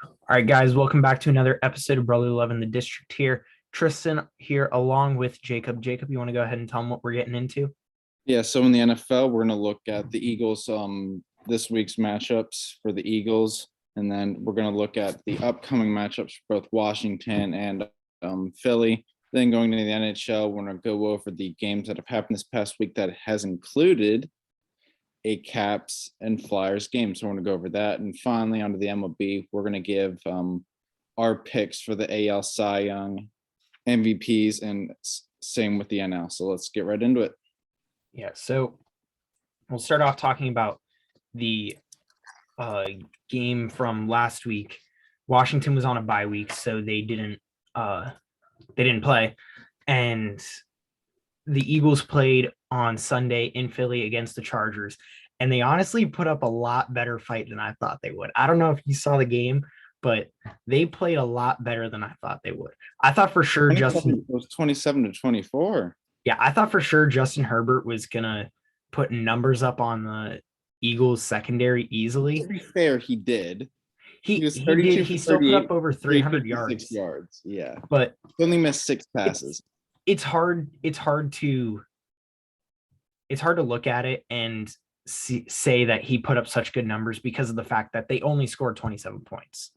All right, guys, welcome back to another episode of Brotherly Love in the District here. Tristan here along with Jacob. Jacob, you want to go ahead and tell them what we're getting into? Yeah, so in the NFL, we're going to look at the Eagles this week's matchups for the Eagles, and then we're going to look at the upcoming matchups for both Washington and Philly. Then going to the NHL, we're going to go over the games that have happened this past week that has included a Caps and Flyers game. So we're going to go over that. And finally, onto the MLB, we're going to give our picks for the AL Cy Young, MVPs, and same with the NL. So let's get right into it. Yeah, so we'll start off talking about the game from last week. Washington was on a bye week, so they didn't play, and the Eagles played on Sunday in Philly against the Chargers, and they honestly put up a lot better fight than I thought they would. I don't know if you saw the game, but they played a lot better than I thought they would. I thought for sure Justin was 27-24. Yeah, I thought for sure Justin Herbert was gonna put numbers up on the Eagles secondary easily. To be fair, he did. He did. He still put up over 300 yards. Yeah, but he only missed 6 passes. It's hard to look at it and say that he put up such good numbers because of the fact that they only scored 27 points.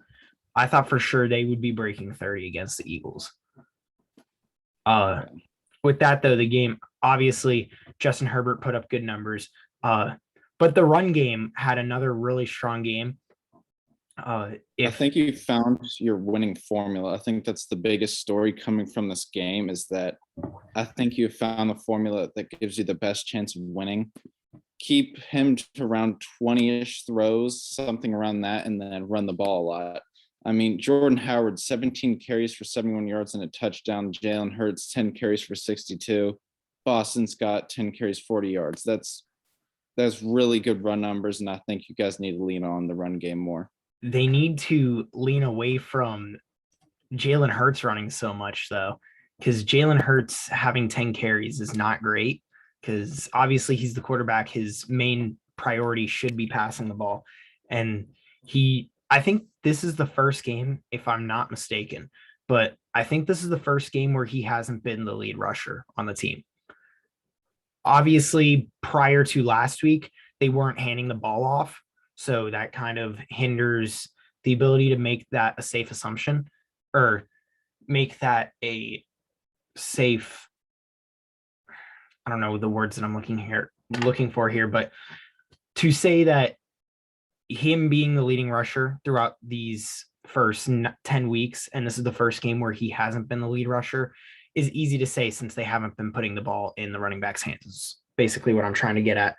I thought for sure they would be breaking 30 against the Eagles. With that, though, the game, obviously, Justin Herbert put up good numbers. But the run game had another really strong game. I think you found your winning formula. I think that's the biggest story coming from this game is that I think you found the formula that gives you the best chance of winning. Keep him to around 20-ish throws, something around that, and then run the ball a lot. I mean, Jordan Howard, 17 carries for 71 yards and a touchdown. Jalen Hurts, 10 carries for 62. Boston Scott, 10 carries, 40 yards. That's really good run numbers, and I think you guys need to lean on the run game more. They need to lean away from Jalen Hurts running so much, though, because Jalen Hurts having 10 carries is not great because obviously he's the quarterback. His main priority should be passing the ball. And I think this is the first game, if I'm not mistaken, but I think this is the first game where he hasn't been the lead rusher on the team. Obviously, prior to last week, they weren't handing the ball off. So that kind of hinders the ability to make that a safe assumption or make that a safe, I don't know the words that I'm looking for here, but to say that him being the leading rusher throughout these first 10 weeks, and this is the first game where he hasn't been the lead rusher, is easy to say since they haven't been putting the ball in the running back's hands, is basically what I'm trying to get at.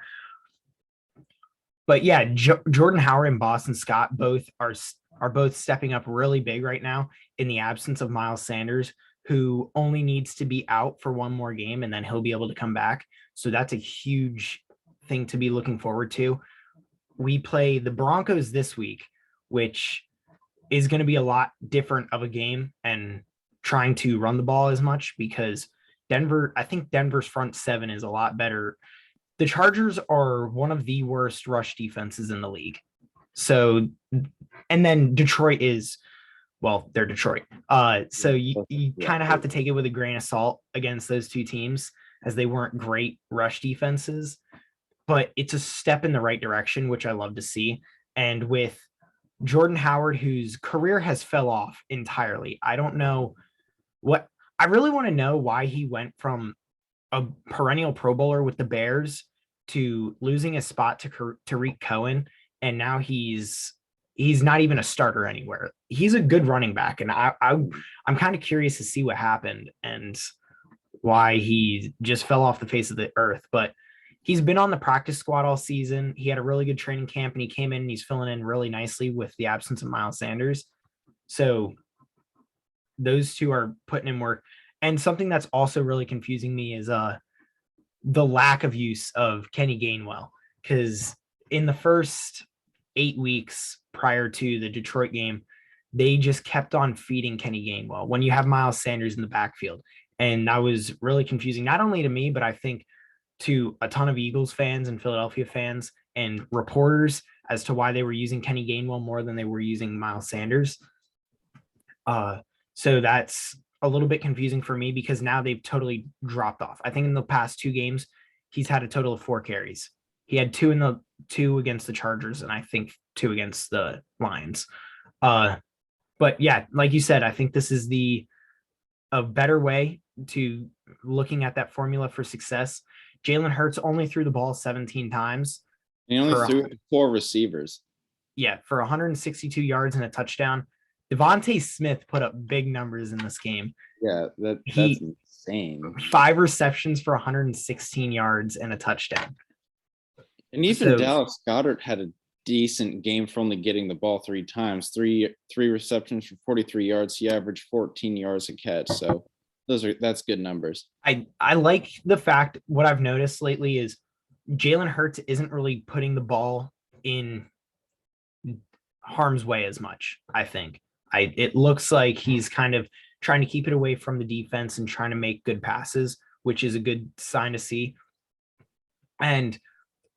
But yeah, Jordan Howard and Boston Scott both are both stepping up really big right now in the absence of Miles Sanders, who only needs to be out for one more game and then he'll be able to come back. So that's a huge thing to be looking forward to. We play the Broncos this week, which is going to be a lot different of a game and trying to run the ball as much because I think Denver's front seven is a lot better. The Chargers are one of the worst rush defenses in the league. So, and then Detroit they're Detroit. So you kind of have to take it with a grain of salt against those two teams as they weren't great rush defenses, but it's a step in the right direction, which I love to see. And with Jordan Howard, whose career has fell off entirely, I don't know I really want to know why he went from a perennial Pro Bowler with the Bears to losing a spot to Tariq Cohen, and now he's not even a starter anywhere. He's a good running back, and I'm kind of curious to see what happened and why he just fell off the face of the earth. But he's been on the practice squad all season. He had a really good training camp, and he came in and he's filling in really nicely with the absence of Miles Sanders. So those two are putting in work. And something that's also really confusing me is the lack of use of Kenny Gainwell, because in the first 8 weeks prior to the Detroit game, they just kept on feeding Kenny Gainwell when you have Miles Sanders in the backfield. And that was really confusing, not only to me, but I think to a ton of Eagles fans and Philadelphia fans and reporters as to why they were using Kenny Gainwell more than they were using Miles Sanders. So that's a little bit confusing for me because now they've totally dropped off. I think in the past 2 games, he's had a total of 4 carries. He had 2 against the Chargers, and I think 2 against the Lions. But yeah, like you said, I think this is a better way to looking at that formula for success. Jalen Hurts only threw the ball 17 times. He only threw it to 4 receivers. Yeah, for 162 yards and a touchdown. Devontae Smith put up big numbers in this game. Yeah, that's insane. 5 receptions for 116 yards and a touchdown. And even Dallas Goedert had a decent game for only getting the ball 3 times. Three receptions for 43 yards. He averaged 14 yards a catch. So that's good numbers. I like the fact, what I've noticed lately is Jalen Hurts isn't really putting the ball in harm's way as much, I think. It looks like he's kind of trying to keep it away from the defense and trying to make good passes, which is a good sign to see. And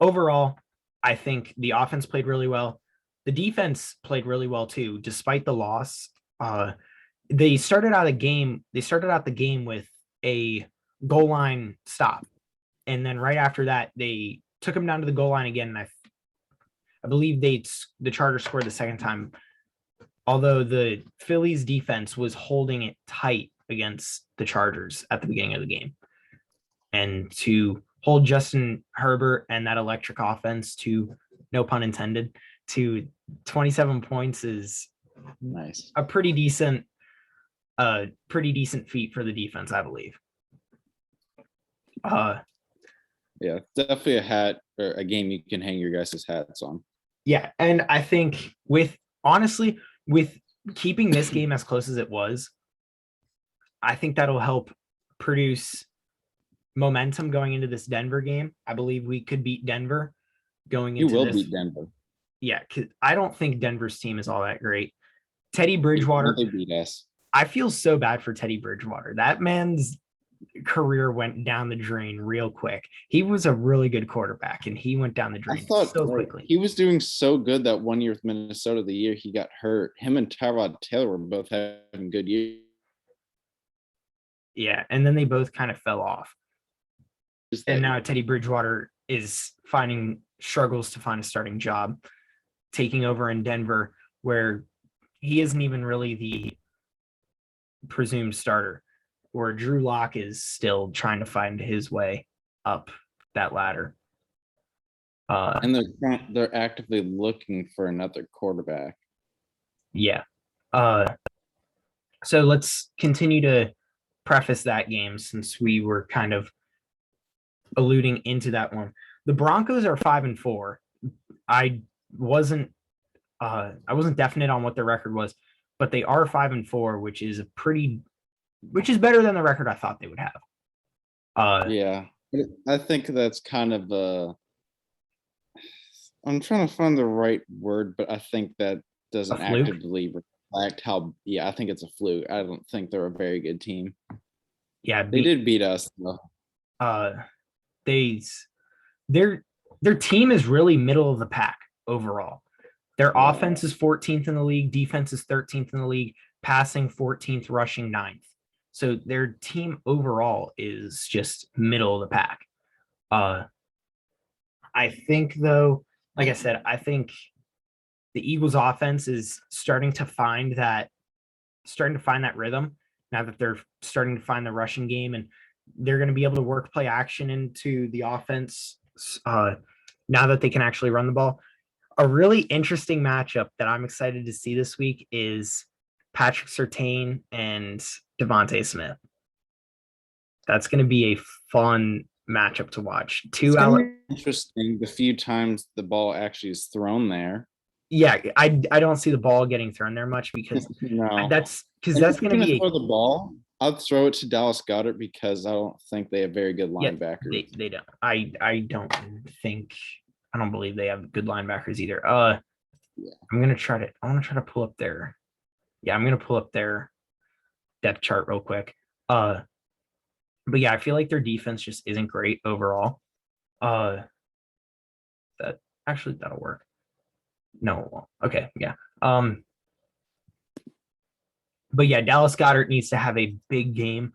overall, I think the offense played really well. The defense played really well too, despite the loss. They started out the game with a goal line stop, and then right after that, they took him down to the goal line again. And I believe the Chargers scored the second time, although the Phillies defense was holding it tight against the Chargers at the beginning of the game. And to hold Justin Herbert and that electric offense to, no pun intended, to 27 points is nice. A pretty decent feat for the defense, I believe. Yeah, definitely a hat or a game you can hang your guys' hats on. Yeah, and I think with keeping this game as close as it was, I think that'll help produce momentum going into this Denver game. I believe we could beat Denver going into this. You will beat Denver. Yeah, because I don't think Denver's team is all that great. Teddy Bridgewater. They beat us. I feel so bad for Teddy Bridgewater. That man's career went down the drain real quick. He was a really good quarterback, and he went down the drain so quickly. He was doing so good that one year with Minnesota, the year he got hurt. Him and Tyrod Taylor were both having good years. Yeah, and then they both kind of fell off. And now Teddy Bridgewater is struggles to find a starting job, taking over in Denver, where he isn't even really the presumed starter, where Drew Lock is still trying to find his way up that ladder. And they're actively looking for another quarterback. Yeah. So let's continue to preface that game since we were kind of alluding into that one. The Broncos are 5-4. I wasn't definite on what their record was, but they are 5-4, which is better than the record I thought they would have. Yeah, I think that's kind of I'm trying to find the right word, but I think that doesn't actively reflect how. Yeah, I think it's a fluke. I don't think they're a very good team. Yeah, they did beat us though. Their team is really middle of the pack overall. Their offense is 14th in the league, defense is 13th in the league, passing 14th, rushing 9th. So their team overall is just middle of the pack. I think though, like I said, I think the Eagles offense is starting to find that rhythm now that they're starting to find the rushing game, and they're going to be able to work play action into the offense now that they can actually run the ball. A really interesting matchup that I'm excited to see this week is Patrick Surtain and Devontae Smith. That's going to be a fun matchup to watch. Interesting. The few times the ball actually is thrown there. Yeah, I don't see the ball getting thrown there much because that's going to be throw the ball. I'll throw it to Dallas Goedert because I don't think they have very good linebackers. Yeah, they don't. I don't believe they have good linebackers either. Yeah. I want to try to pull up their. Yeah, I'm going to pull up their depth chart real quick. But yeah, I feel like their defense just isn't great overall. That'll work. No. Okay. Yeah. But yeah, Dallas Goedert needs to have a big game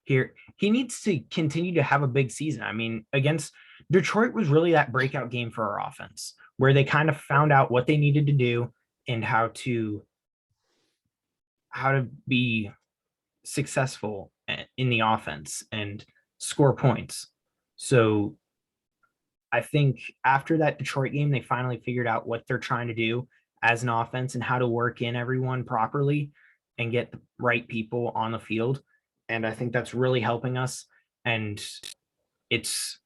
here. He needs to continue to have a big season. I mean, against Detroit was really that breakout game for our offense where they kind of found out what they needed to do and how to be successful in the offense and score points. So I think after that Detroit game, they finally figured out what they're trying to do as an offense and how to work in everyone properly and get the right people on the field. And I think that's really helping us. And it's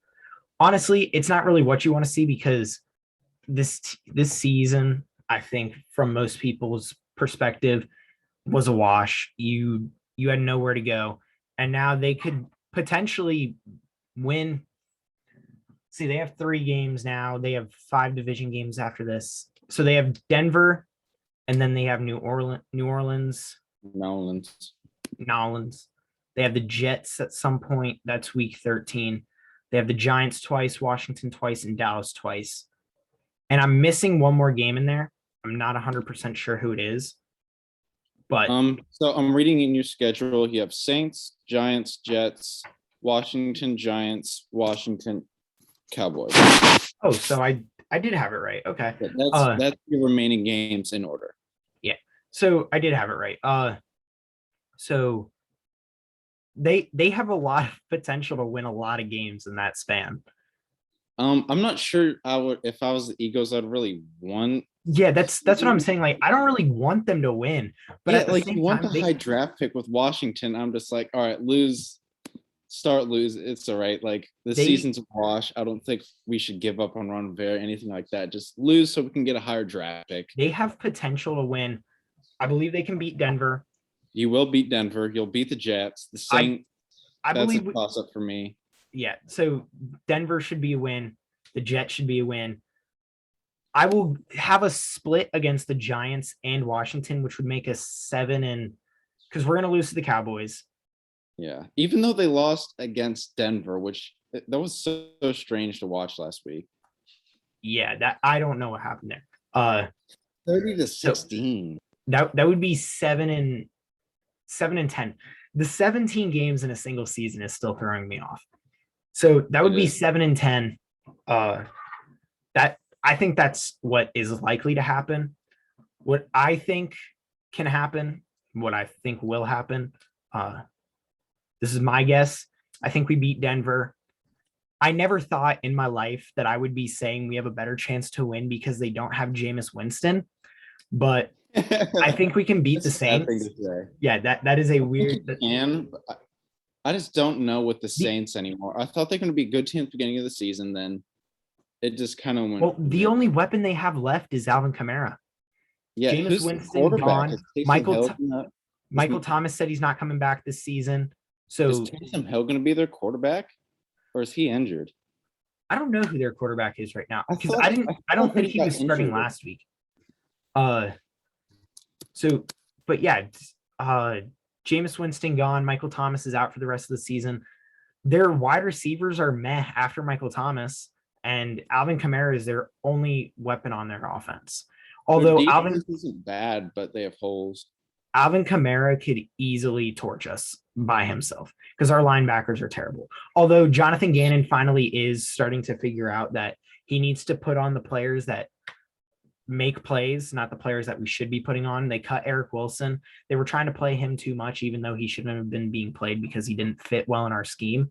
honestly, it's not really what you want to see because this season, I think from most people's perspective, was a wash. You had nowhere to go. And now they could potentially win. See, they have 3 games now. They have 5 division games after this. So they have Denver, and then they have New Orleans. They have the Jets at some point. That's week 13. They have the Giants twice, Washington twice, and Dallas twice. And I'm missing one more game in there. I'm not 100% sure who it is. But so I'm reading in your schedule. You have Saints, Giants, Jets, Washington, Giants, Washington, Cowboys. Oh, so I did have it right. Okay. That's your remaining games in order. Yeah. So I did have it right. So they have a lot of potential to win a lot of games in that span. I'm not sure if I was the Eagles, I'd really want. Yeah, that's what I'm saying. Like, I don't really want them to win, but yeah, at the like same you want time, the high draft pick with Washington. I'm just like, all right, lose. It's all right. Like the season's a wash. I don't think we should give up on Ron Rivera, anything like that. Just lose so we can get a higher draft pick. They have potential to win. I believe they can beat Denver. You will beat Denver. You'll beat the Jets. The Saints. I believe that's a toss up for me. Yeah. So Denver should be a win. The Jets should be a win. I will have a split against the Giants and Washington, which would make us 7 because we're going to lose to the Cowboys. Yeah. Even though they lost against Denver, which that was so strange to watch last week. Yeah, that I don't know what happened there. 30-16. So that would be 7-10. The 17 games in a single season is still throwing me off. So that would be 7-10. That I think that's what is likely to happen. What I think can happen, what I think will happen. This is my guess. I think we beat Denver. I never thought in my life that I would be saying we have a better chance to win because they don't have Jameis Winston, but I think we can beat the Saints. Yeah, that is a weird. I just don't know with the Saints anymore. I thought they're going to be a good team at the beginning of the season. Then it just kind of went. Well, the only weapon they have left is Alvin Kamara. Yeah, Jameis Winston gone. Michael Thomas said he's not coming back this season. So is Taysom Hill going to be their quarterback, or is he injured? I don't know who their quarterback is right now because I don't think he was starting last week. So, but yeah, Jameis Winston gone. Michael Thomas is out for the rest of the season. Their wide receivers are meh after Michael Thomas, and Alvin Kamara is their only weapon on their offense. Although Alvin isn't bad, but they have holes. Alvin Kamara could easily torch us by himself because our linebackers are terrible. Although Jonathan Gannon finally is starting to figure out that he needs to put on the players that make plays, not the players that we should be putting on. They cut Eric Wilson. They were trying to play him too much, even though he shouldn't have been being played because he didn't fit well in our scheme.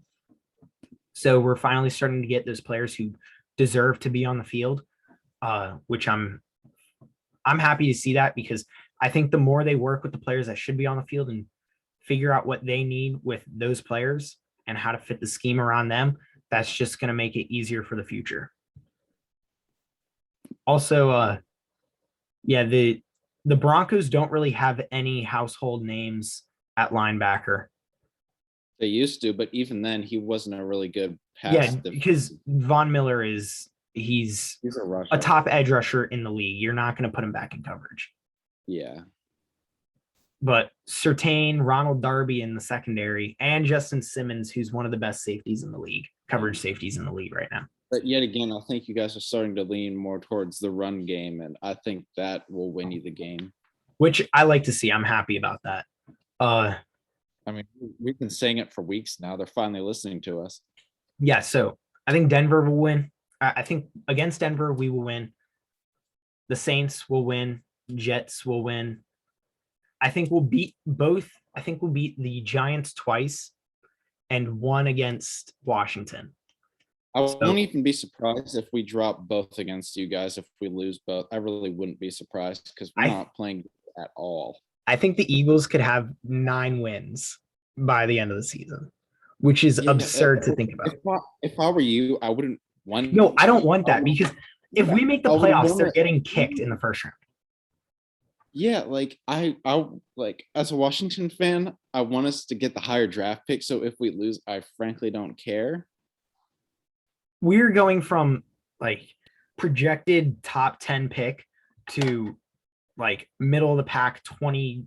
So we're finally starting to get those players who deserve to be on the field, which I'm happy to see that because I think the more they work with the players that should be on the field and figure out what they need with those players and how to fit the scheme around them, that's just going to make it easier for the future. Also, the Broncos don't really have any household names at linebacker. They used to, but even then, he wasn't a really good pass. Yeah, because Von Miller he's a top edge rusher in the league. You're not going to put him back in coverage. Yeah. But Surtain, Ronald Darby in the secondary, and Justin Simmons, who's one of the best safeties in the league, coverage safeties in the league right now. But yet again, I think you guys are starting to lean more towards the run game, and I think that will win you the game. which I like to see. I'm happy about that. I mean, we've been saying it for weeks now. They're finally listening to us. Yeah, so I think Denver will win. I think against Denver, we will win. The Saints will win. Jets will win. I think we'll beat both. I think we'll beat the Giants twice and one against Washington. I won't even be surprised if we drop both against you guys if we lose both. I really wouldn't be surprised because we're not playing at all. I think the Eagles could have 9 wins by the end of the season, which is absurd to think about. If I were you, I wouldn't want. No, I don't want that because if we make the playoffs, they're getting kicked in the first round. Yeah, like I like as a Washington fan, I want us to get the higher draft pick. So if we lose, I frankly don't care. We're going from like projected top 10 pick to like middle of the pack 22nd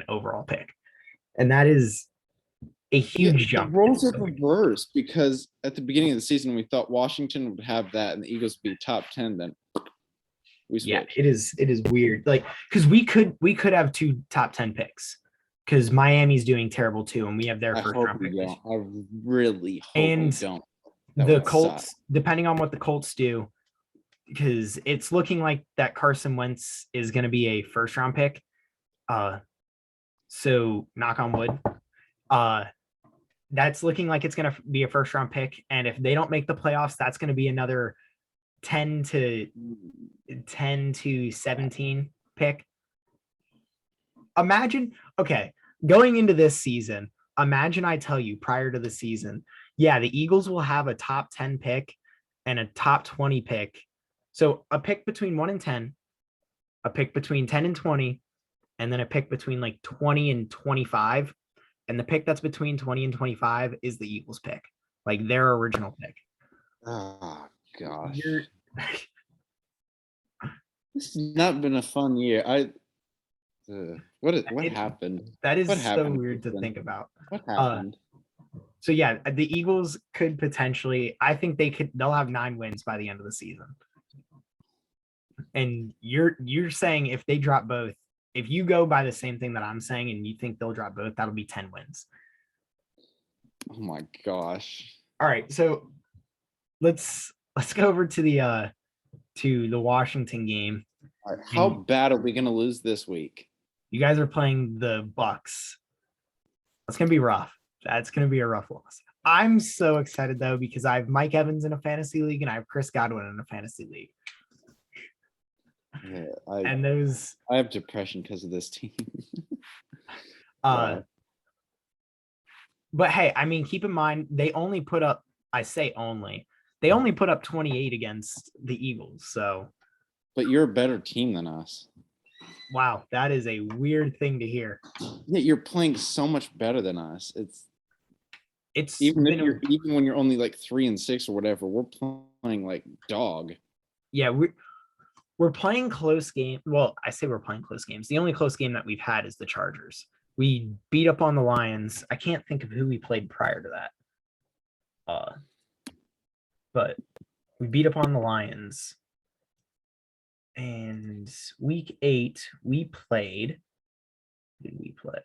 overall pick. And that is a huge jump. The roles are reversed because at the beginning of the season, we thought Washington would have that and the Eagles would be top 10. Then we switched. Yeah, it is weird. Like, because we could have 2 top 10 picks because Miami's doing terrible too, and we have their first round pick. I really hope we don't. The Colts, depending on what the Colts do, because it's looking like that Carson Wentz is going to be a first round pick. So knock on wood. That's looking like it's going to be a first round pick. And if they don't make the playoffs, that's going to be another 10 to 17 pick. Imagine, okay, going into this season, imagine I tell you prior to the season, yeah, the Eagles will have a top 10 pick and a top 20 pick. So a pick between 1 and 10, a pick between 10 and 20, and then a pick between like 20 and 25. And the pick that's between 20 and 25 is the Eagles pick, like their original pick. Oh, gosh. This has not been a fun year. What happened? That is so weird to think about. What happened? So yeah, the Eagles could potentially, I think they'll have 9 wins by the end of the season. And you're saying if they drop both, if you go by the same thing that I'm saying and you think they'll drop both, that'll be 10 wins. Oh my gosh. All right, so let's go over to the Washington game. All right, how bad are we going to lose this week? You guys are playing the Bucks. That's going to be rough. That's going to be a rough loss. I'm so excited though because I have Mike Evans in a fantasy league and I have Chris Godwin in a fantasy league. Yeah, I have depression because of this team. But hey, I mean, keep in mind they only put up. I say only. They only put up 28 against the Eagles. So. But you're a better team than us. Wow, that is a weird thing to hear. Yeah, you're playing so much better than us. It's even when you're only like 3 and 6 or whatever, we're playing like dog. Yeah, we're playing close game. Well, I say we're playing close games. The only close game that we've had is the Chargers. We beat up on the Lions. I can't think of who we played prior to that. But we beat up on the Lions. And week 8, we played. Who did we play?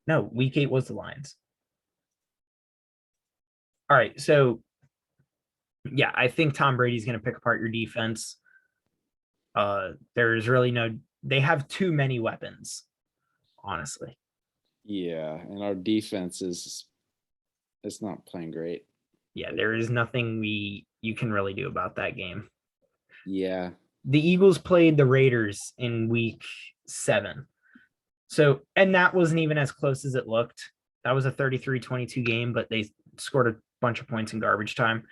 No, week 8 was the Lions. All right, so yeah, I think Tom Brady's going to pick apart your defense. There's really they have too many weapons, honestly. Yeah, and our defense it's not playing great. Yeah, there is nothing you can really do about that game. Yeah. The Eagles played the Raiders in week 7. So, and that wasn't even as close as it looked. That was a 33-22 game, but they scored a bunch of points in garbage time.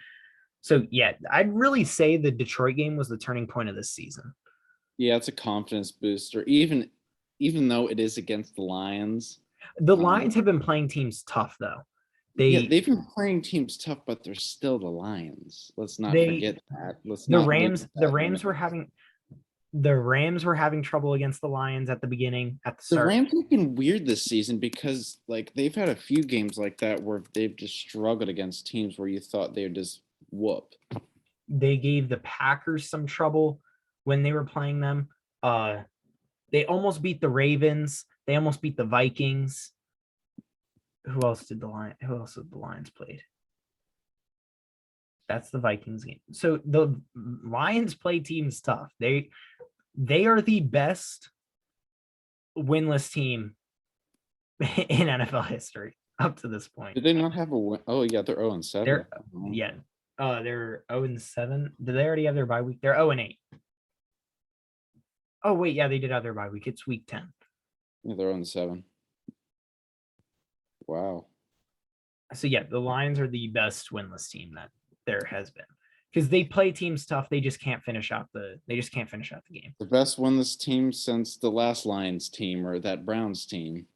So, yeah, I'd really say the Detroit game was the turning point of this season. Yeah, it's a confidence booster, even though it is against the Lions. The Lions have been playing teams tough, though. They've been playing teams tough, but they're still the Lions. Let's not forget that. The Rams were having The Rams were having trouble against the Lions at the beginning, at the The start. Rams have been weird this season because like they've had a few games like that where they've just struggled against teams where you thought they would just whoop. They gave the Packers some trouble when they were playing them. They almost beat the Ravens. They almost beat the Vikings. Who else did the Lions played? That's the Vikings game. So the Lions play teams tough. They are the best winless team in NFL history up to this point. Did they not have a win? Oh yeah, they're 0-7. They're 0-7. Did they already have their bye week? They're 0-8. Oh wait, yeah, they did have their bye week. It's week 10. Yeah, they're 0-7. Wow. So yeah, the Lions are the best winless team that there has been because they play teams tough. They just can't finish out the game. The best winless team since the last Lions team or that Browns team.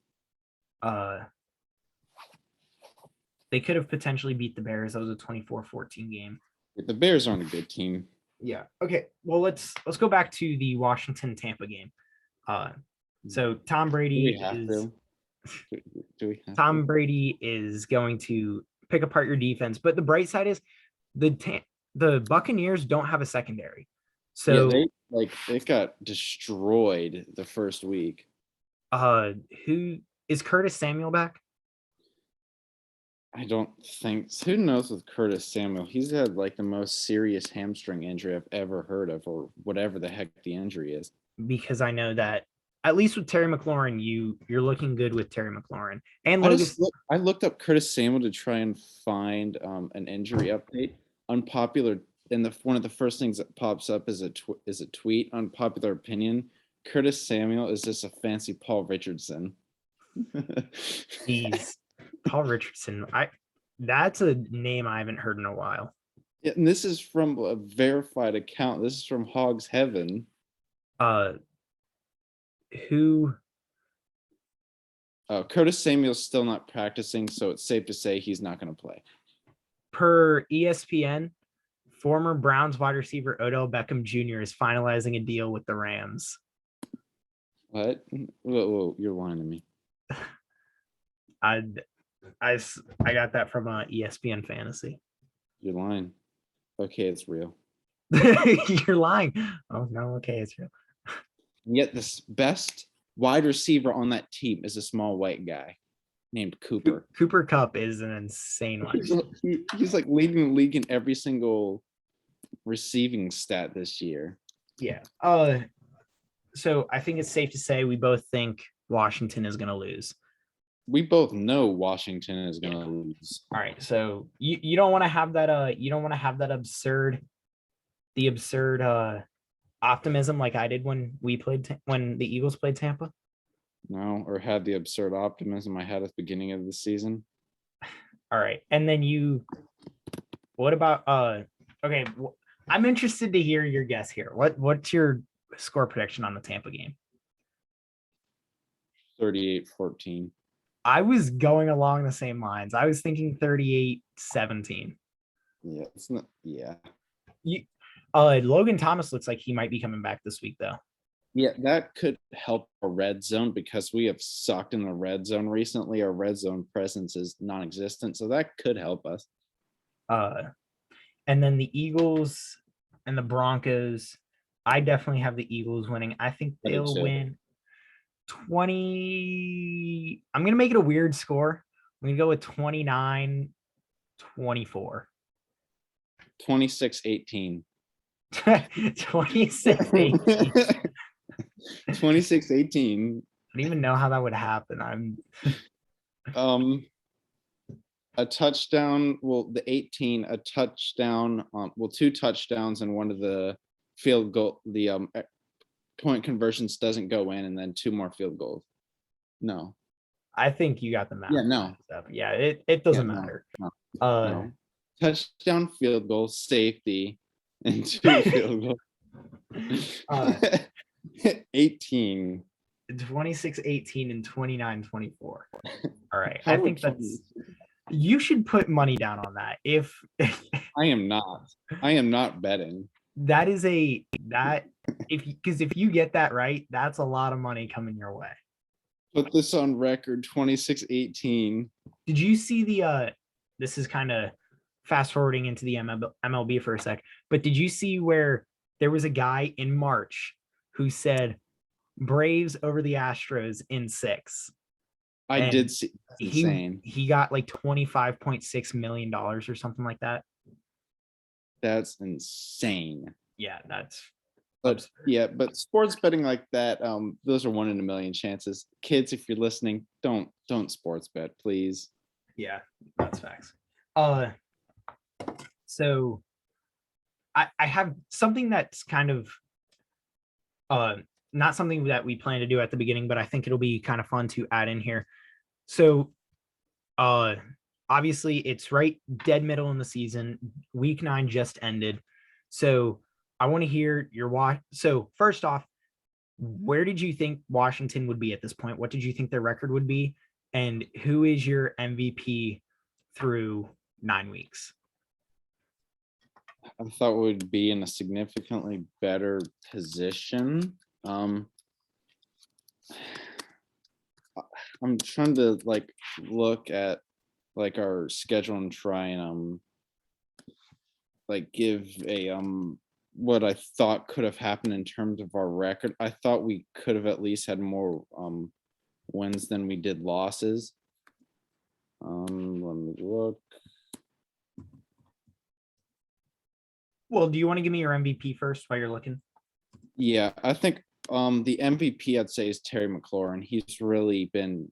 They could have potentially beat the Bears. That was a 24-14 game. The Bears aren't a good team. Yeah. Okay. Well, let's go back to the Washington-Tampa game. So Tom Brady Tom Brady is going to pick apart your defense, but the bright side is the Buccaneers don't have a secondary. So they got destroyed the first week. Who is Curtis Samuel back? I don't think. Who knows with Curtis Samuel? He's had like the most serious hamstring injury I've ever heard of, or whatever the heck the injury is. Because I know that at least with Terry McLaurin, you're looking good with Terry McLaurin. And I looked up Curtis Samuel to try and find an injury update. Unpopular, and one of the first things that pops up is a tweet. Unpopular opinion: Curtis Samuel is just a fancy Paul Richardson. Jeez. Paul Richardson. That's a name I haven't heard in a while. Yeah, and this is from a verified account. This is from Hogs Heaven. Curtis Samuel's still not practicing, so it's safe to say he's not going to play. Per ESPN, former Browns wide receiver Odell Beckham Jr. is finalizing a deal with the Rams. What? Whoa, you're lying to me. I got that from ESPN Fantasy. You're lying. Okay, it's real. You're lying. Oh no, okay, it's real. Yet the best wide receiver on that team is a small white guy named Cooper. Cooper Kupp is an insane one. He's like leading the league in every single receiving stat this year. Yeah. So I think it's safe to say we both think Washington is going to lose. We both know Washington is going to lose. All right. So you don't want to have that you don't want to have that absurd optimism like I did when when the Eagles played Tampa. No, or had the absurd optimism I had at the beginning of the season. All right. And then what about okay, I'm interested to hear your guess here. What's your score prediction on the Tampa game? 38-14. I was going along the same lines. I was thinking 38-17. Yeah, it's not. Yeah. Logan Thomas looks like he might be coming back this week, though. Yeah, that could help our red zone because we have sucked in the red zone recently. Our red zone presence is non-existent, so that could help us. And then the Eagles and the Broncos. I definitely have the Eagles winning. I think they'll win 20. I'm going to make it a weird score. I'm going to go with 29-24. 26-18. 26-18. 26-18. I don't even know how that would happen. A touchdown. Well, the 18. A touchdown. Two touchdowns and one of the field goal. The point conversions doesn't go in, and then two more field goals. No, I think you got the math. Yeah, no. Yeah, it doesn't matter. No. Touchdown, field goal, safety, and two field goals. 18. 26-18 and 29-24. All right. I think you should put money down on that. If I am not betting. That If you get that right, that's a lot of money coming your way. Put this on record, 26-18. Did you see this is kind of fast forwarding into the MLB for a sec, but did you see where there was a guy in March who said Braves over the Astros in 6? I And did see. That's insane. He got like $25.6 million or something like that. That's insane. Yeah, that's but yeah, but sports betting like that, those are 1 in a million chances. Kids, if you're listening, don't sports bet, please. Yeah, that's facts. So I have something that's kind of not something that we plan to do at the beginning, but I think it'll be kind of fun to add in here. So obviously it's right dead middle in the season. Week 9 just ended. So I want to hear your watch. So first off, where did you think Washington would be at this point? What did you think their record would be? And who is your MVP through 9 weeks? I thought we would be in a significantly better position. I'm trying to like look at like our schedule and try and like give a what I thought could have happened in terms of our record. I thought we could have at least had more wins than we did losses. Let me look. Well, do you want to give me your MVP first while you're looking? Yeah, I think the MVP I'd say is Terry McLaurin. He's really been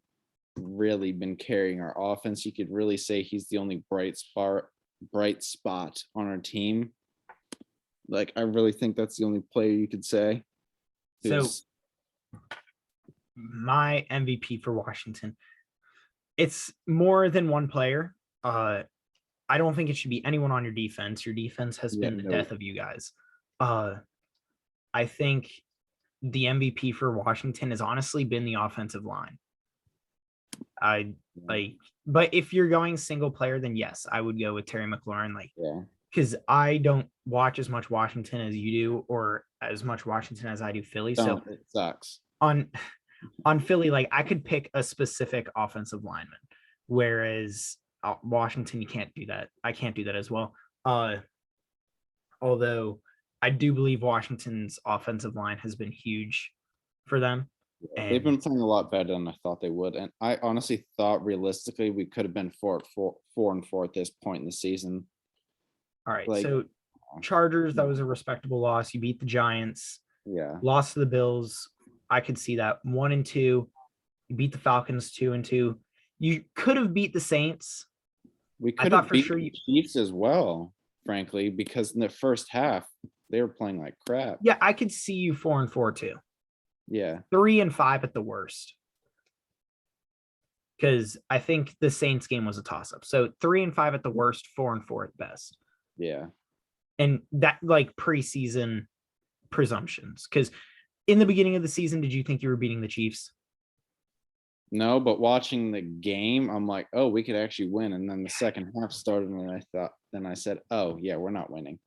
carrying our offense. You could really say he's the only bright spot on our team. Like, I really think that's the only player you could say. So my MVP for Washington, it's more than one player. I don't think it should be anyone on your defense. Your defense has been the death of you guys. I think the MVP for Washington has honestly been the offensive line. But if you're going single player, then yes, I would go with Terry McLaurin. Because I don't watch as much Washington as you do, or as much Washington as I do Philly. So it sucks. On Philly, like I could pick a specific offensive lineman, whereas Washington, you can't do that. I can't do that as well. Although I do believe Washington's offensive line has been huge for them. And they've been playing a lot better than I thought they would. And I honestly thought realistically we could have been 4-4 at this point in the season. All right. So Chargers, that was a respectable loss. You beat the Giants. Yeah. Lost to the Bills. I could see that. 1-2. You beat the Falcons 2-2. You could have beat the Saints. We could have beat the Chiefs as well, frankly, because in the first half they were playing like crap. Yeah, I could see you 4-4 too. Yeah. 3-5 at the worst. Because I think the Saints game was a toss-up. So 3-5 at the worst, 4-4 at best. Yeah. And that like preseason presumptions. Because in the beginning of the season, did you think you were beating the Chiefs? No, but watching the game, I'm like, oh, we could actually win. And then the second half started, and I said, oh, yeah, we're not winning.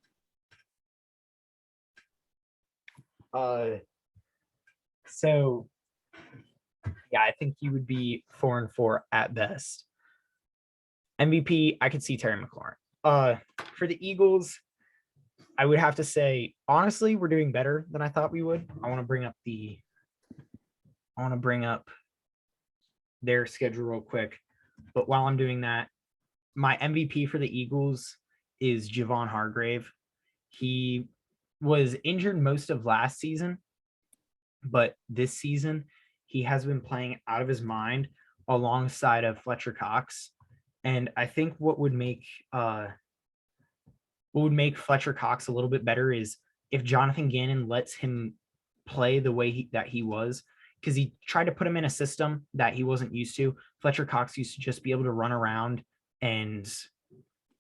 So, yeah, I think you would be 4-4 at best. MVP, I could see Terry McLaurin. For the Eagles, I would have to say, honestly, we're doing better than I thought we would. I want to bring up their schedule real quick. But while I'm doing that, my MVP for the Eagles is Javon Hargrave. He was injured most of last season, but this season he has been playing out of his mind alongside of Fletcher Cox. And I think what would make Fletcher Cox a little bit better is if Jonathan Gannon lets him play the way that he was, because he tried to put him in a system that he wasn't used to. Fletcher Cox used to just be able to run around and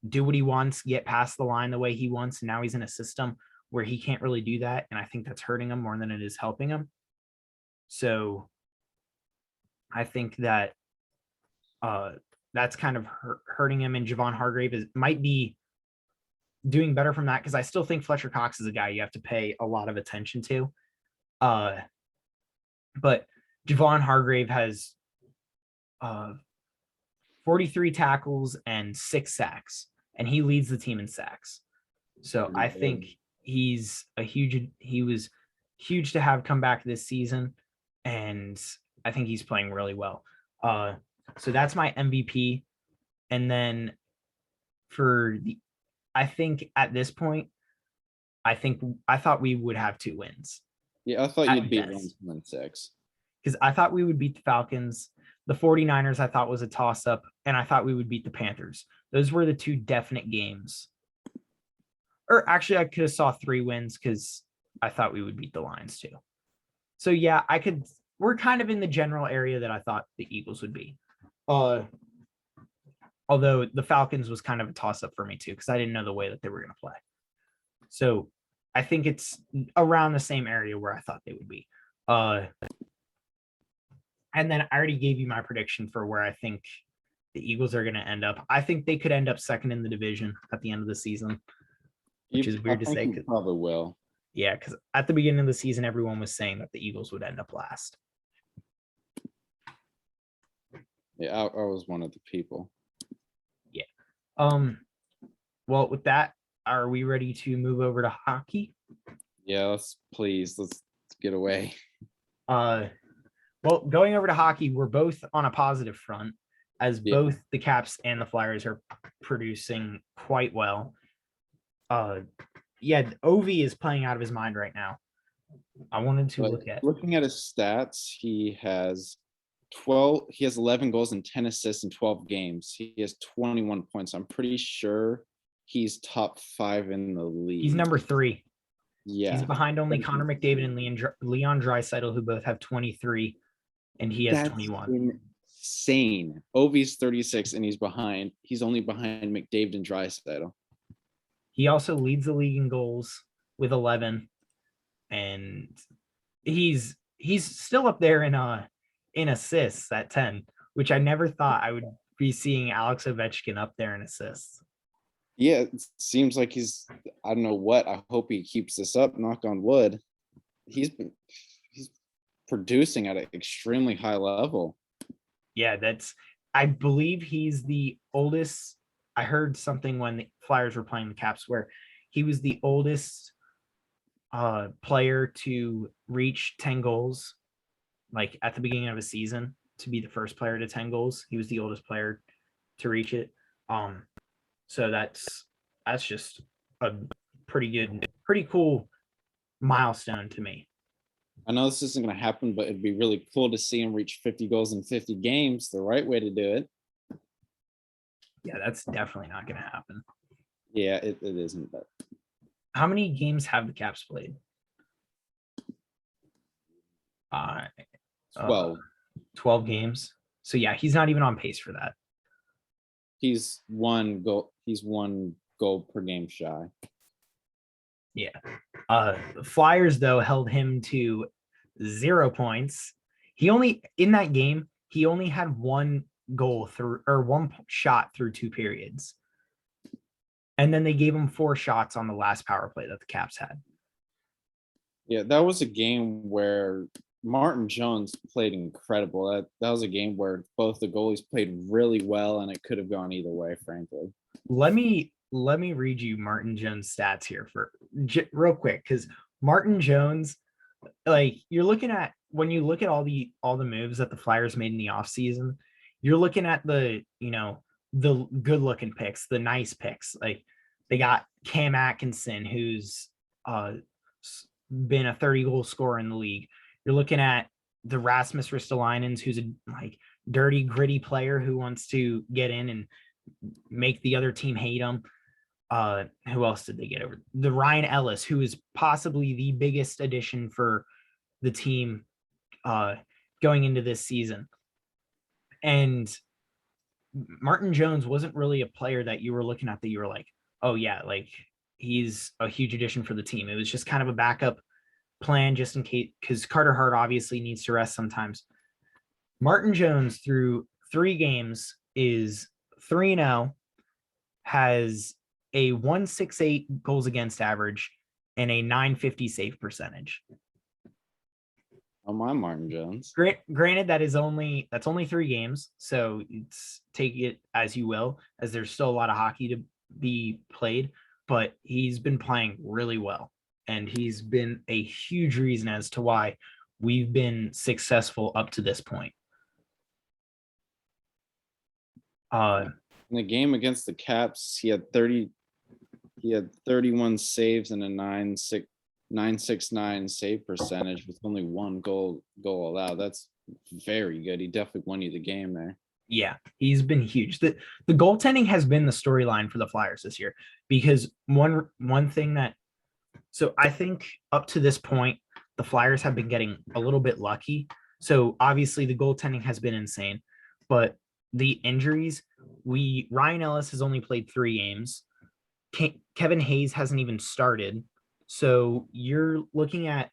do what he wants, get past the line the way he wants. And now he's in a system where he can't really do that. And I think that's hurting him more than it is helping him. So I think that that's kind of hurting him. And Javon Hargrave might be doing better from that because I still think Fletcher Cox is a guy you have to pay a lot of attention to. But Javon Hargrave has 43 tackles and 6 sacks, and he leads the team in sacks. So I think he was huge to have come back this season, and I think he's playing really well. So that's my MVP. And then I think at this point, I thought we would have 2 wins. Yeah, I thought you'd beat 1-6. Because I thought we would beat the Falcons. The 49ers I thought was a toss-up, and I thought we would beat the Panthers. Those were the 2 definite games. Or actually, I could have saw 3 wins because I thought we would beat the Lions too. So yeah, we're kind of in the general area that I thought the Eagles would be. Although the Falcons was kind of a toss-up for me too, because I didn't know the way that they were going to play. So I think it's around the same area where I thought they would be. And then I already gave you my prediction for where I think the Eagles are going to end up. I think they could end up second in the division at the end of the season, which is weird to say. You probably will. Yeah, because at the beginning of the season, everyone was saying that the Eagles would end up last. Yeah, I was one of the people. Yeah. Well, with that, are we ready to move over to hockey? Yeah, let's get away. Well, going over to hockey, we're both on a positive front, as both the Caps and the Flyers are producing quite well. Ovi is playing out of his mind right now. I wanted to looking at his stats. He has 11 goals and 10 assists in 12 games. He has 21 points. I'm pretty sure he's top 5 in the league. He's number 3. Yeah. He's behind only Connor McDavid and Leon Draisaitl, who both have 23, and he has 21. Insane. Ovi's 36 and he's only behind McDavid and Draisaitl. He also leads the league in goals with 11, and he's still up there in assists at 10, which I never thought I would be seeing Alex Ovechkin up there in assists. Yeah, it seems like I don't know what. I hope he keeps this up, knock on wood. He's producing at an extremely high level. Yeah, I believe he's the oldest. I heard something when the Flyers were playing the Caps where he was the oldest player to reach 10 goals, like at the beginning of a season, to be the first player to 10 goals. He was the oldest player to reach it. So that's just a pretty cool milestone to me. I know this isn't going to happen, but it'd be really cool to see him reach 50 goals in 50 games. The right way to do it. Yeah, that's definitely not going to happen. Yeah, it isn't. But how many games have the Caps played? 12 games. So yeah, he's not even on pace for that. He's one goal per game shy. Yeah. The Flyers though held him to 0 points. In that game, he only had 1 goal one shot through 2 periods. And then they gave him 4 shots on the last power play that the Caps had. Yeah, that was a game where Martin Jones played incredible. That was a game where both the goalies played really well, and it could have gone either way, frankly. Let me read you Martin Jones' stats here real quick, because Martin Jones, like when you look at all the moves that the Flyers made in the offseason, you're looking at the good looking picks, the nice picks. Like they got Cam Atkinson, who's been a 30-goal scorer in the league. You're looking at the Rasmus Ristolainens, who's a dirty, gritty player who wants to get in and make the other team hate him. Who else did they get over? The Ryan Ellis, who is possibly the biggest addition for the team going into this season. And Martin Jones wasn't really a player that you were looking at that you were like, oh yeah, like he's a huge addition for the team. It was just kind of a backup plan just in case, because Carter Hart obviously needs to rest sometimes. Martin Jones through 3 games is 3-0, has a 168 goals against average and a 950 save percentage. Oh, my Martin Jones. Granted, that's only 3 games, so it's take it as you will, as there's still a lot of hockey to be played, but he's been playing really well, and he's been a huge reason as to why we've been successful up to this point. In the game against the Caps, he had 31 saves and a 969 save percentage with only 1 goal allowed. That's very good. He definitely won you the game there. Yeah, he's been huge. The goaltending has been the storyline for the Flyers this year, because one thing that, so I think up to this point, the Flyers have been getting a little bit lucky. So obviously the goaltending has been insane, but the injuries, Ryan Ellis has only played 3 games. Kevin Hayes hasn't even started. So you're looking at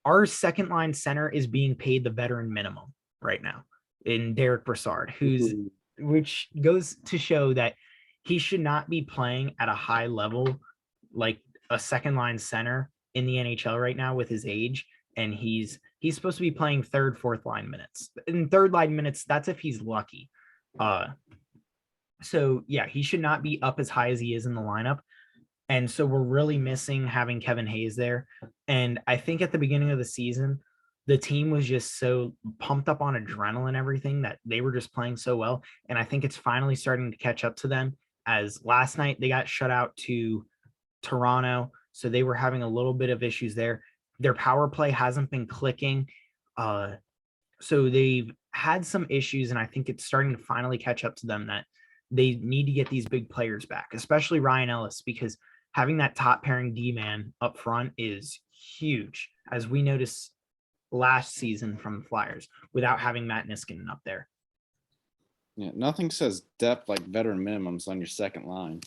our second line center is being paid the veteran minimum right now in Derek Brassard, which goes to show that he should not be playing at a high level like a second line center in the NHL right now with his age. And he's supposed to be playing third, fourth line minutes. In third line minutes, that's if he's lucky. So yeah, he should not be up as high as he is in the lineup. And so we're really missing having Kevin Hayes there. And I think at the beginning of the season, the team was just so pumped up on adrenaline and everything that they were just playing so well. And I think it's finally starting to catch up to them, as last night they got shut out to Toronto. So they were having a little bit of issues there. Their power play hasn't been clicking. So they've had some issues, and I think it's starting to finally catch up to them that they need to get these big players back, especially Ryan Ellis, because having that top pairing D-man up front is huge, as we noticed last season from the Flyers without having Matt Niskanen up there. Yeah, nothing says depth like veteran minimums on your second line.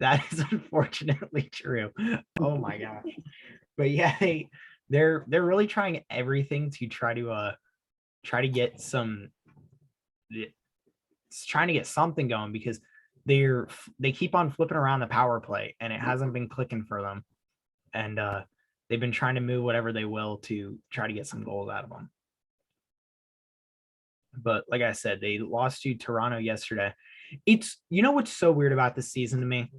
that is unfortunately true. Oh my gosh. But yeah, they're really trying everything to try to get trying to get something going, because they keep on flipping around the power play and it hasn't been clicking for them. And they've been trying to move whatever they will to try to get some goals out of them. But like I said, they lost to Toronto yesterday. It's, what's so weird about this season to me?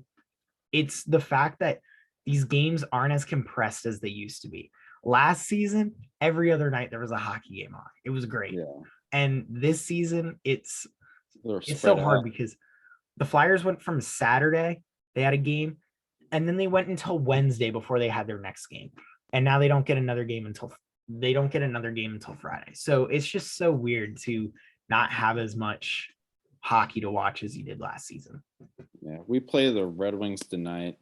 It's the fact that these games aren't as compressed as they used to be. Last season, every other night there was a hockey game on. It was great. Yeah. And this season, it's so hard because the Flyers went from Saturday, they had a game, and then they went until Wednesday before they had their next game. And now they don't get another game until Friday. So it's just so weird to not have as much hockey to watch as you did last season. Yeah, we play the Red Wings tonight,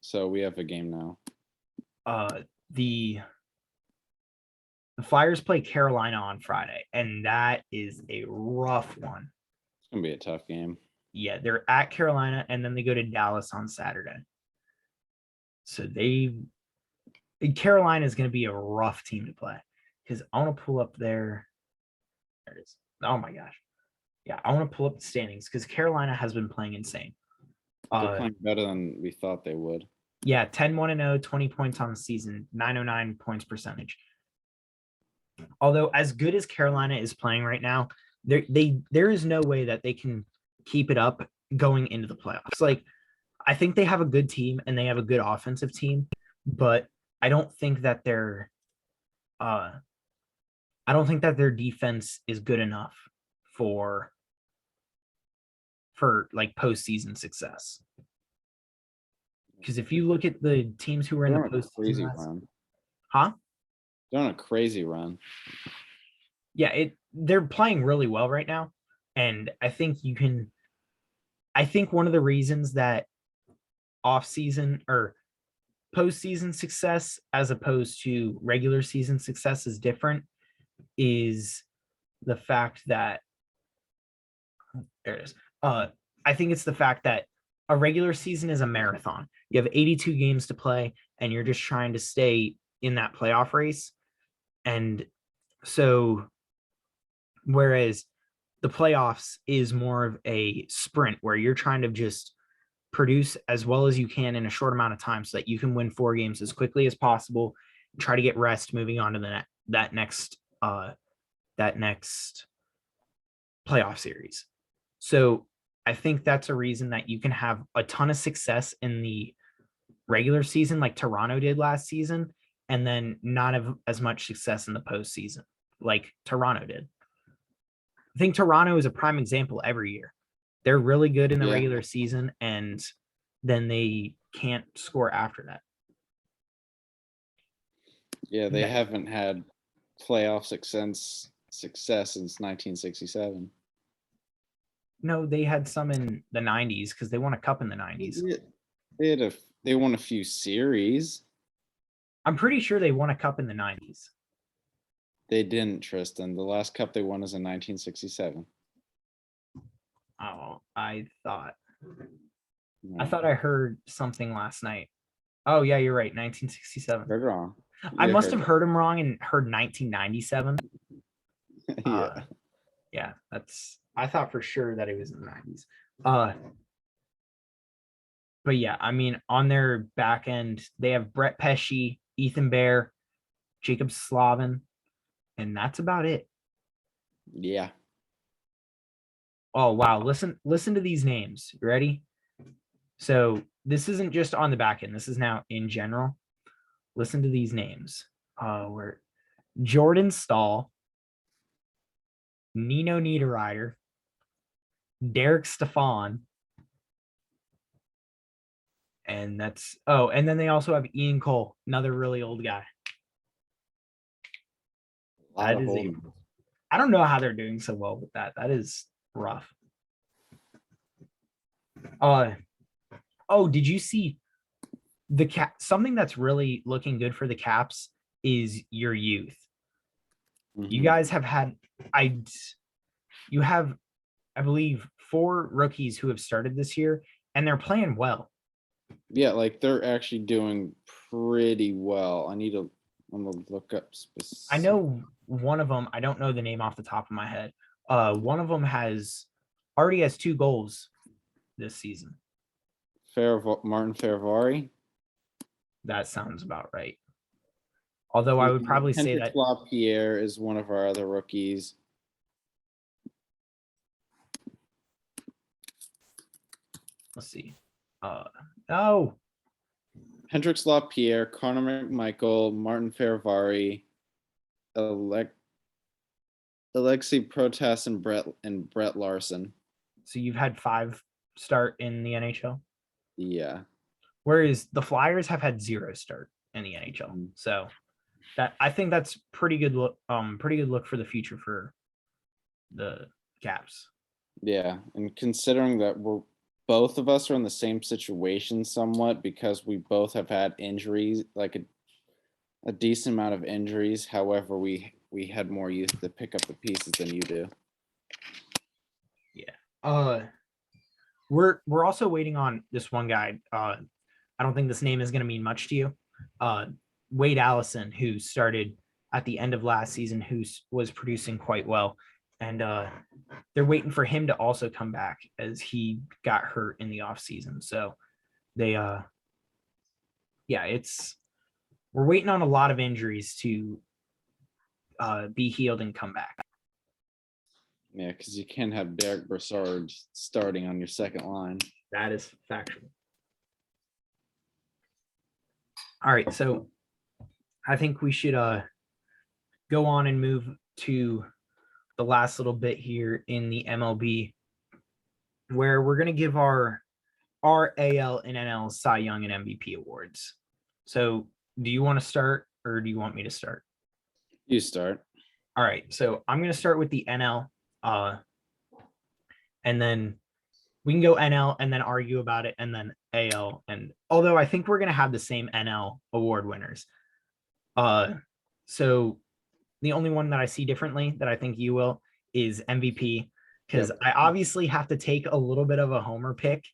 so we have a game now. The Flyers play Carolina on Friday, and that is a rough one. It's gonna be a tough game. Yeah, they're at Carolina, and then they go to Dallas on Saturday. So Carolina is going to be a rough team to play, because I want to pull up there it is. Oh my gosh. Yeah, I want to pull up the standings because Carolina has been playing insane. They're playing better than we thought they would. Yeah, 10-1-0, 20 points on the season, 909 points percentage. Although as good as Carolina is playing right now, there is no way that they can keep it up going into the playoffs. Like, I think they have a good team and they have a good offensive team, but I don't think that their defense is good enough for like postseason success. Because if you look at the teams who were in the postseason run. Huh? They're on a crazy run. Yeah, they're playing really well right now. And I think one of the reasons that off-season or postseason success as opposed to regular season success is different is the fact that there it is. I think it's the fact that a regular season is a marathon. You have 82 games to play and you're just trying to stay in that playoff race. And so whereas the playoffs is more of a sprint where you're trying to just produce as well as you can in a short amount of time so that you can win 4 games as quickly as possible and try to get rest moving on to that next playoff series. So I think that's a reason that you can have a ton of success in the regular season like Toronto did last season, and then not have as much success in the postseason like Toronto did. I think Toronto is a prime example every year. They're really good in the regular season, and then they can't score after that. Yeah, they haven't had playoff success since 1967. No, they had some in the 90s because they won a cup in the 90s. They won a few series. I'm pretty sure they won a cup in the 90s. They didn't, Tristan. The last cup they won is in 1967. Oh, I thought I heard something last night. Oh yeah, you're right. 1967. Heard wrong. I must have heard him wrong and heard 1997. Yeah, I thought for sure that it was in the 90s. But yeah, I mean, on their back end, they have Brett Pesce, Ethan Bear, Jacob Slavin, and that's about it. Yeah. Oh wow, listen to these names. You ready? So this isn't just on the back end. This is now in general. Listen to these names. We're Jordan Stahl, Nino Niederreiter, Derek Stefan, and and then they also have Ian Cole, another really old guy. I don't know how they're doing so well with that. That is rough. Did you see the something that's really looking good for the Caps is your youth. Mm-hmm. You guys have had I believe 4 rookies who have started this year, and they're playing well. Yeah, like they're actually doing pretty well. I'm gonna look up specific. I know one of them, I don't know the name off the top of my head. One of them already has 2 goals this season. Martin Ferravari. That sounds about right. Although I would probably say that LaPierre is one of our other rookies. Let's see. Hendrix LaPierre, Connor McMichael, Martin Ferravari, Alexei Protas, and Brett Larson. So you've had 5 start in the NHL? Yeah. Whereas the Flyers have had 0 start in the NHL. Mm-hmm. So I think that's pretty good look for the future for the Caps. Yeah, and considering that both of us are in the same situation somewhat because we both have had injuries, like a decent amount of injuries. However, we had more youth to pick up the pieces than you do. Yeah. We're also waiting on this one guy. I don't think this name is going to mean much to you. Wade Allison, who started at the end of last season, who was producing quite well. And they're waiting for him to also come back as he got hurt in the offseason. So we're waiting on a lot of injuries to be healed and come back. Yeah, because you can't have Derek Brassard starting on your second line. That is factual. All right, so I think we should go on and move to the last little bit here in the MLB, where we're going to give our AL and NL Cy Young and MVP awards. So do you want to start or do you want me to start? You start. All right, so I'm going to start with the NL, and then we can go NL and then argue about it, and then AL. And although I think we're going to have the same NL award winners. So the only one that I see differently that I think you will is MVP, because I obviously have to take a little bit of a homer pick.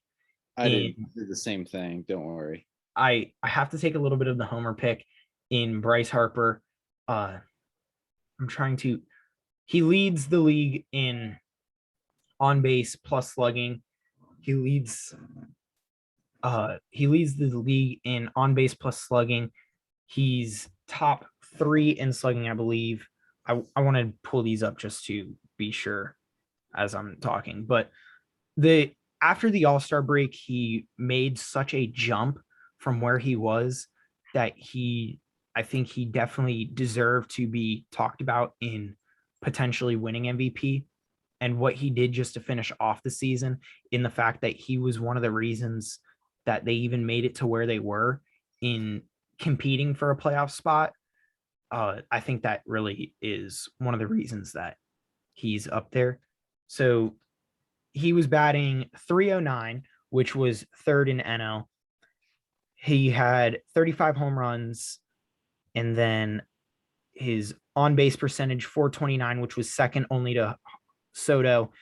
I didn't do the same thing. Don't worry. I have to take a little bit of the homer pick in Bryce Harper. He leads the league in on base plus slugging. He leads the league in on base plus slugging. He's top 3 in slugging, I believe. I want to pull these up just to be sure as I'm talking. But after the All-Star break, he made such a jump from where he was that I think he definitely deserved to be talked about in potentially winning MVP. And what he did just to finish off the season, in the fact that he was one of the reasons that they even made it to where they were in competing for a playoff spot. I think that really is one of the reasons that he's up there. So he was batting .309, which was third in NL. He had 35 home runs, and then his on base percentage .429, which was second only to Soto.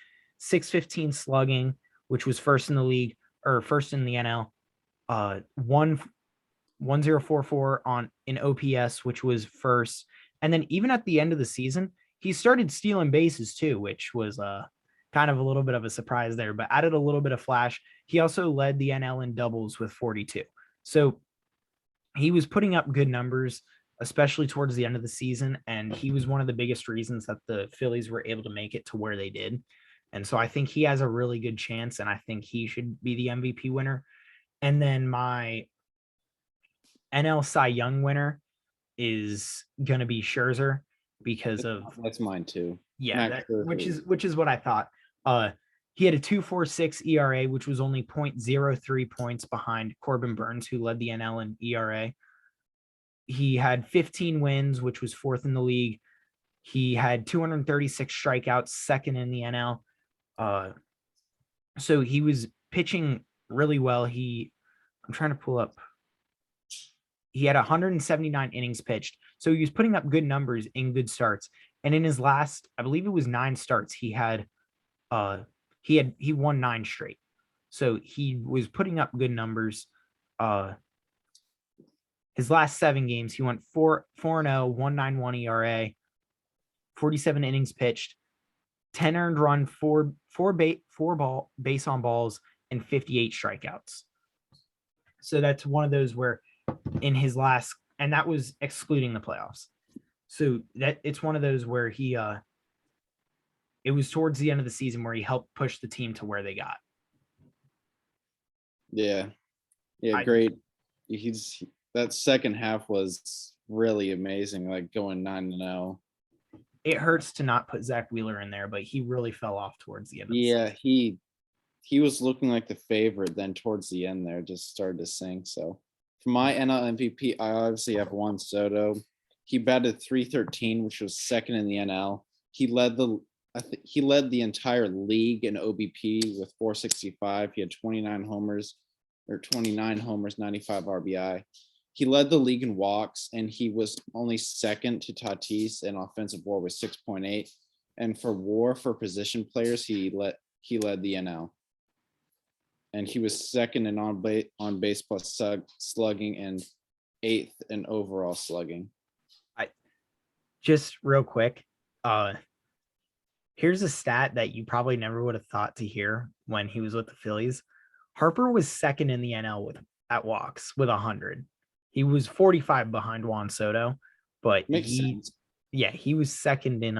.615 slugging, which was first in the league or first in the NL. 1044 in OPS, which was first. And then even at the end of the season, he started stealing bases too, which was kind of a little bit of a surprise there, but added a little bit of flash. He also led the NL in doubles with 42. So he was putting up good numbers, especially towards the end of the season. And he was one of the biggest reasons that the Phillies were able to make it to where they did. And so I think he has a really good chance, and I think he should be the MVP winner. And then my NL Cy Young winner is going to be Scherzer because of That's mine too. yeah, which is what I thought. He had a 2.46 ERA, which was only 0.03 points behind Corbin Burns, who led the NL in ERA. He had 15 wins, which was fourth in the league. He had 236 strikeouts, second in the NL. So he was pitching really well. I'm trying to pull up. He had 179 innings pitched. So he was putting up good numbers in good starts. And in his last, I believe it was 9 starts, he won 9 straight. So he was putting up good numbers. His last 7 games, he went 4-0, 1.91 ERA, 47 innings pitched, 10 earned run, 4 base on balls, and 58 strikeouts. So that's one of those where in his last, and that was excluding the playoffs. So that it's one of those where it was towards the end of the season where he helped push the team to where they got. Yeah. Great. That second half was really amazing, like going 9-0. It hurts to not put Zach Wheeler in there, but he really fell off towards the end of the season. He was looking like the favorite, then towards the end there just started to sink. So for my NL MVP, I obviously have Juan Soto. He batted .313, which was second in the NL. He led the entire league in OBP with .465. He had 29 homers, 95 RBI. He led the league in walks, and he was only second to Tatis in offensive WAR with 6.8. And for WAR for position players, he led the NL. And he was second in on base plus slugging and 8th in overall slugging. Just real quick, here's a stat that you probably never would have thought to hear when he was with the Phillies. Harper was second in the NL at walks with 100. He was 45 behind Juan Soto, but he was second in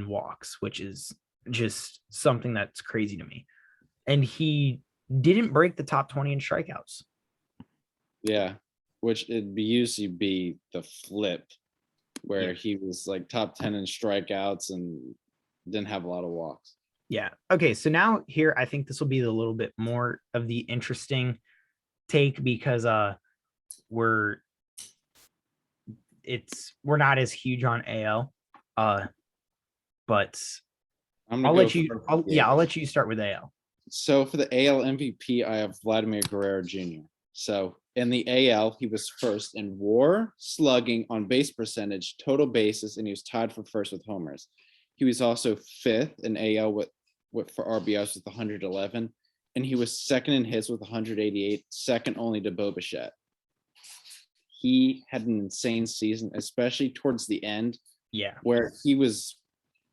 walks, which is just something that's crazy to me. And he didn't break the top 20 in strikeouts. Yeah, which it'd usually be the flip, where he was like top 10 in strikeouts and didn't have a lot of walks. Yeah. Okay. So now here, I think this will be a little bit more of the interesting take because we're not as huge on AL. But I'll let you start with AL. So for the AL MVP, I have Vladimir Guerrero Jr. So in the AL, he was first in WAR, slugging, on base percentage, total bases, and he was tied for first with homers. He was also 5th in AL for RBIs with 111, and he was second in hits with 188, second only to Bo Bichette. He had an insane season, especially towards the end. Yeah, where he was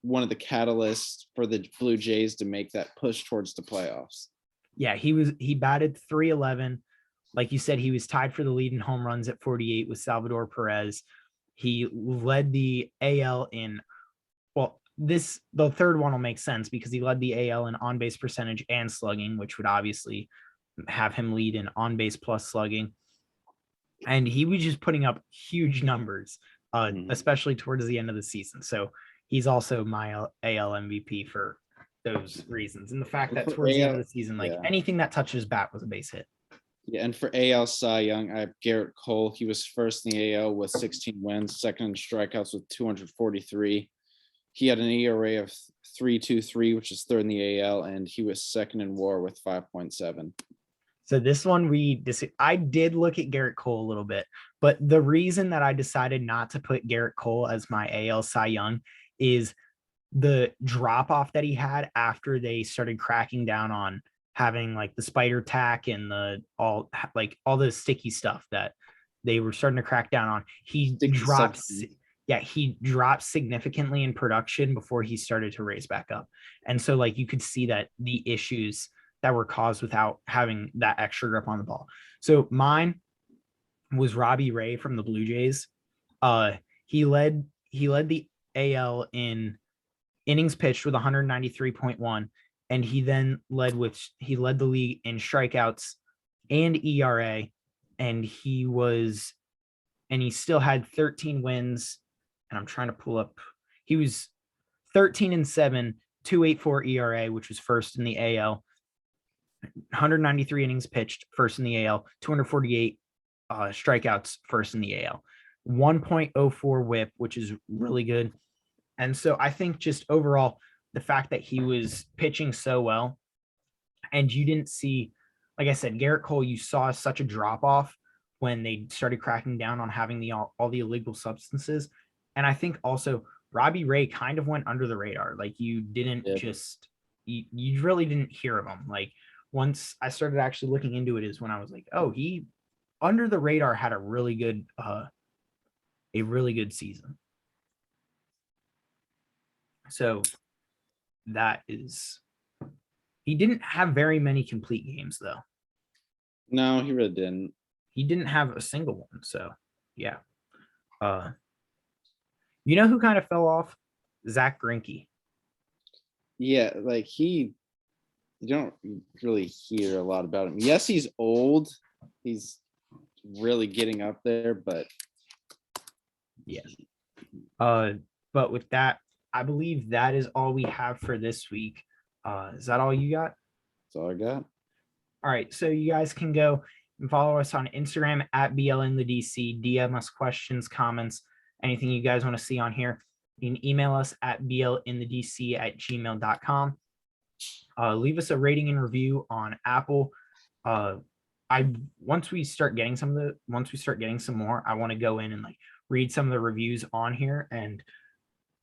one of the catalysts for the Blue Jays to make that push towards the playoffs. Yeah, he batted 311. Like you said, he was tied for the lead in home runs at 48 with Salvador Perez. He led the AL in, well, the third one will make sense because he led the AL in on-base percentage and slugging, which would obviously have him lead in on-base plus slugging. And he was just putting up huge numbers, especially towards the end of the season. So he's also my AL MVP for those reasons. And the fact that towards the end of the season, like anything that touches bat was a base hit. Yeah, and for AL Cy Young, I have Garrett Cole. He was first in the AL with 16 wins, second in strikeouts with 243. He had an ERA of 3.23, which is third in the AL, and he was second in WAR with 5.7. So this one I did look at Garrett Cole a little bit, but the reason that I decided not to put Garrett Cole as my AL Cy Young is the drop off that he had after they started cracking down on having like the spider tack and all the sticky stuff that they were starting to crack down on. He dropped significantly in production before he started to raise back up. And so like you could see that the issues that were caused without having that extra grip on the ball. So mine was Robbie Ray from the Blue Jays. He led the AL in innings pitched with 193.1. And he then led the league in strikeouts and ERA. And he still had 13 wins. And I'm trying to pull up. He was 13-7, 2.84 ERA, which was first in the AL. 193 innings pitched, first in the AL. 248 strikeouts, first in the AL. 1.04 WHIP, which is really good. And so I think just overall, the fact that he was pitching so well, and you didn't see, like I said, Garrett Cole, you saw such a drop off when they started cracking down on having all the illegal substances. And I think also Robbie Ray kind of went under the radar. Like you didn't you really didn't hear of him. Like once I started actually looking into it is when I was like, oh, he under the radar had a really good season. So he didn't have very many complete games though. No, he really didn't. He didn't have a single one. So yeah. You know who kind of fell off? Zach Greinke. Yeah, like you don't really hear a lot about him. Yes, he's old. He's really getting up there, but yeah. But with that, I believe that is all we have for this week. Is that all you got? That's all I got. All right. So you guys can go and follow us on Instagram at BLInTheDC. DM us questions, comments, anything you guys want to see on here. You can email us at BLInTheDC@gmail.com. Leave us a rating and review on Apple. Once we start getting some more, I want to go in and like read some of the reviews on here, and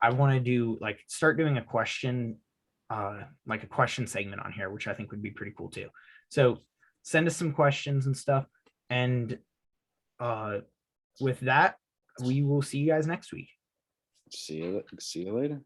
I want to start doing a question, like a question segment on here, which I think would be pretty cool too. So send us some questions and stuff. And with that, we will see you guys next week. See you later.